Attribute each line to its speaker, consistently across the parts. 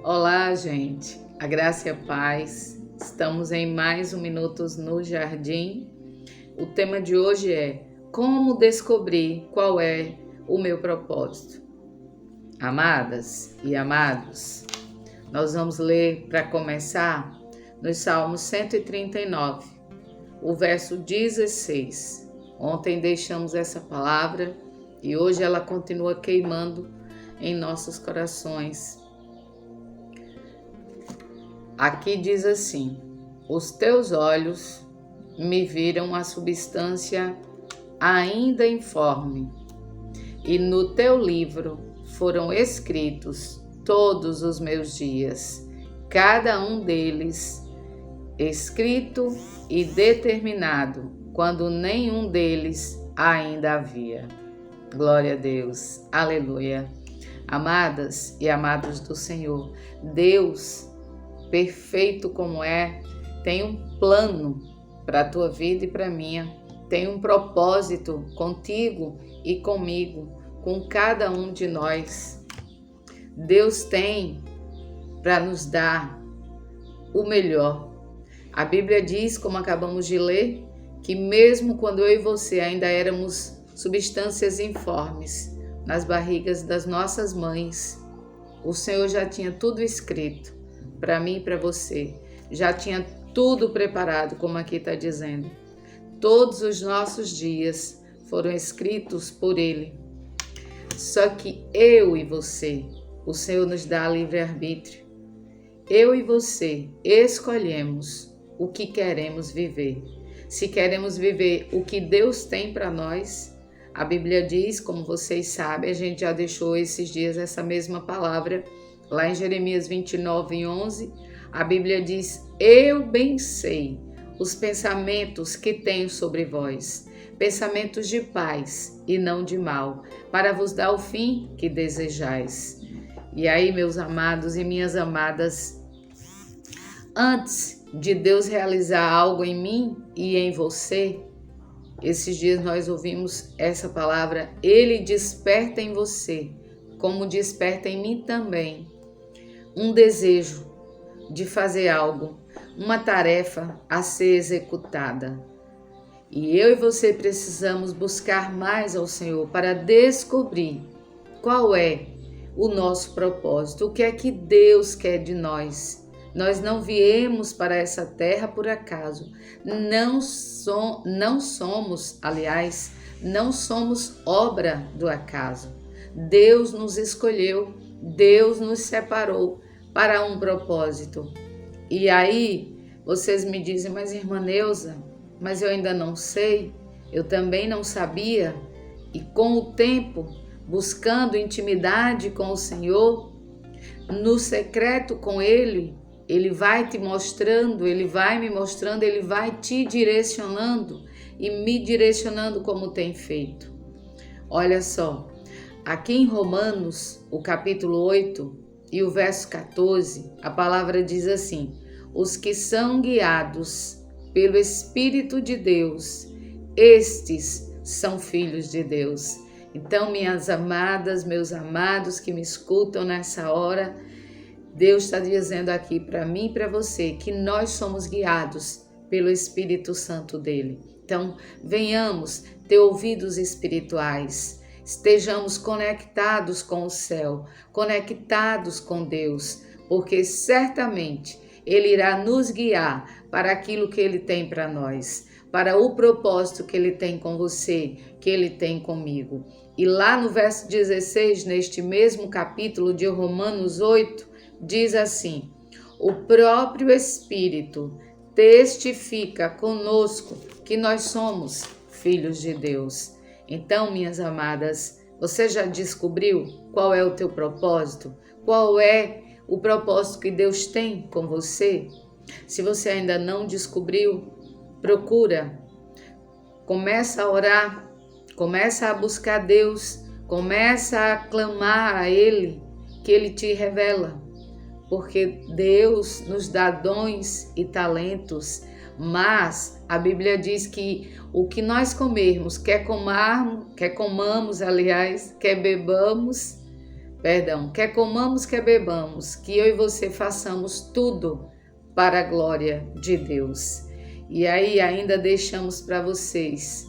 Speaker 1: Olá, gente. A graça e a paz. Estamos em mais um Minutos no Jardim. O tema de hoje é como descobrir qual é o meu propósito. Amadas e amados, nós vamos ler para começar nos Salmos 139, o verso 16. Ontem deixamos essa palavra e hoje ela continua queimando em nossos corações. Aqui diz assim: os teus olhos me viram a substância ainda informe, e no teu livro foram escritos todos os meus dias, cada um deles escrito e determinado, quando nenhum deles ainda havia. Glória a Deus, aleluia. Amadas e amados do Senhor, Deus, perfeito como é, tem um plano para a tua vida e para a minha, tem um propósito contigo e comigo, com cada um de nós. Deus tem para nos dar o melhor. A Bíblia diz, como acabamos de ler, que mesmo quando eu e você ainda éramos substâncias informes nas barrigas das nossas mães, o Senhor já tinha tudo escrito para mim e para você, já tinha tudo preparado, como aqui está dizendo. Todos os nossos dias foram escritos por Ele. Só que eu e você, o Senhor nos dá livre-arbítrio. Eu e você escolhemos o que queremos viver. Se queremos viver o que Deus tem para nós, a Bíblia diz, como vocês sabem, a gente já deixou esses dias essa mesma palavra, lá em Jeremias 29:11, a Bíblia diz: eu bem sei os pensamentos que tenho sobre vós, pensamentos de paz e não de mal, para vos dar o fim que desejais. E aí, meus amados e minhas amadas, antes de Deus realizar algo em mim e em você, esses dias nós ouvimos essa palavra: Ele desperta em você, como desperta em mim também, um desejo de fazer algo, uma tarefa a ser executada. E eu e você precisamos buscar mais ao Senhor para descobrir qual é o nosso propósito, o que é que Deus quer de nós. Nós não viemos para essa terra por acaso, não somos obra do acaso. Deus nos escolheu, Deus nos separou para um propósito. E aí, vocês me dizem, mas irmã Neuza, mas eu ainda não sei, eu também não sabia. E com o tempo, buscando intimidade com o Senhor, no secreto com Ele, Ele vai te mostrando, Ele vai me mostrando, Ele vai te direcionando e me direcionando como tem feito. Olha só, aqui em Romanos, o capítulo 8, e o verso 14, a palavra diz assim: os que são guiados pelo Espírito de Deus, estes são filhos de Deus. Então, minhas amadas, meus amados que me escutam nessa hora, Deus está dizendo aqui para mim e para você que nós somos guiados pelo Espírito Santo dele. Então, venhamos ter ouvidos espirituais, estejamos conectados com o céu, conectados com Deus, porque certamente Ele irá nos guiar para aquilo que Ele tem para nós, para o propósito que Ele tem com você, que Ele tem comigo. E lá no verso 16, neste mesmo capítulo de Romanos 8, diz assim: o próprio Espírito testifica conosco que nós somos filhos de Deus. Então, minhas amadas, você já descobriu qual é o teu propósito? Qual é o propósito que Deus tem com você? Se você ainda não descobriu, procura. Começa a orar, começa a buscar Deus, começa a clamar a Ele, que Ele te revela. Porque Deus nos dá dons e talentos, mas a Bíblia diz que o que nós comermos, quer comamos, quer bebamos, quer comamos, quer bebamos, que eu e você façamos tudo para a glória de Deus. E aí ainda deixamos para vocês,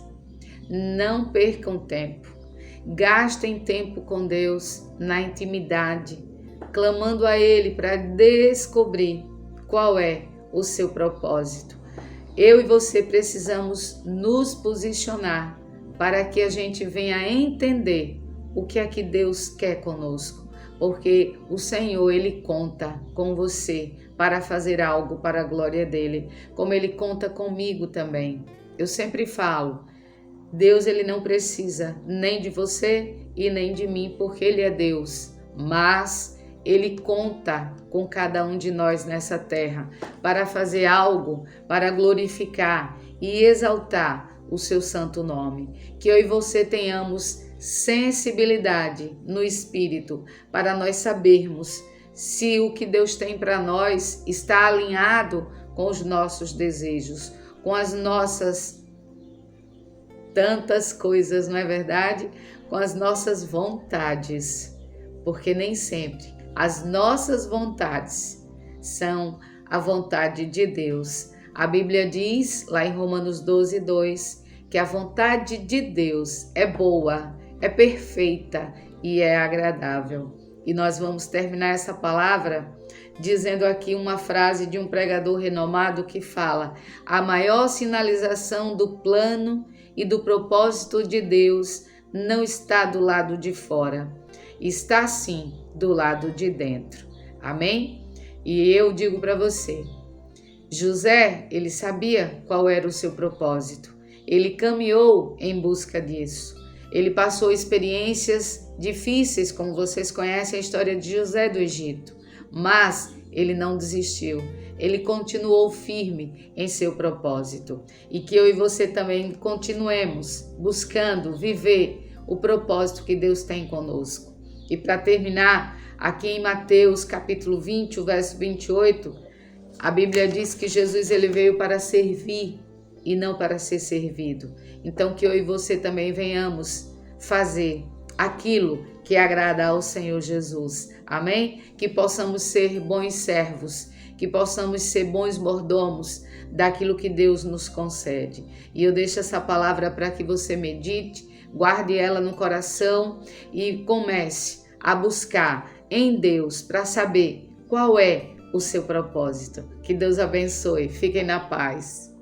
Speaker 1: não percam tempo, gastem tempo com Deus na intimidade, clamando a Ele para descobrir qual é o seu propósito. Eu e você precisamos nos posicionar para que a gente venha entender o que é que Deus quer conosco, porque o Senhor, Ele conta com você para fazer algo para a glória dEle, como Ele conta comigo também. Eu sempre falo, Deus, Ele não precisa nem de você e nem de mim, porque Ele é Deus, mas Ele conta com cada um de nós nessa terra para fazer algo, para glorificar e exaltar o seu santo nome. Que eu e você tenhamos sensibilidade no espírito para nós sabermos se o que Deus tem para nós está alinhado com os nossos desejos, com as nossas tantas coisas, não é verdade? Com as nossas vontades, porque nem sempre as nossas vontades são a vontade de Deus. A Bíblia diz, lá em Romanos 12:2, que a vontade de Deus é boa, é perfeita e é agradável. E nós vamos terminar essa palavra dizendo aqui uma frase de um pregador renomado que fala: a maior sinalização do plano e do propósito de Deus não está do lado de fora, está sim do lado de dentro. Amém? E eu digo para você, José, ele sabia qual era o seu propósito. Ele caminhou em busca disso. Ele passou experiências difíceis, como vocês conhecem a história de José do Egito, mas ele não desistiu. Ele continuou firme em seu propósito. E que eu e você também continuemos buscando viver o propósito que Deus tem conosco. E para terminar, aqui em Mateus capítulo 20, o verso 28, a Bíblia diz que Jesus ele veio para servir e não para ser servido. Então que eu e você também venhamos fazer aquilo que agrada ao Senhor Jesus. Amém? Que possamos ser bons servos, que possamos ser bons mordomos daquilo que Deus nos concede. E eu deixo essa palavra para que você medite, guarde ela no coração e comece a buscar em Deus para saber qual é o seu propósito. Que Deus abençoe. Fiquem na paz.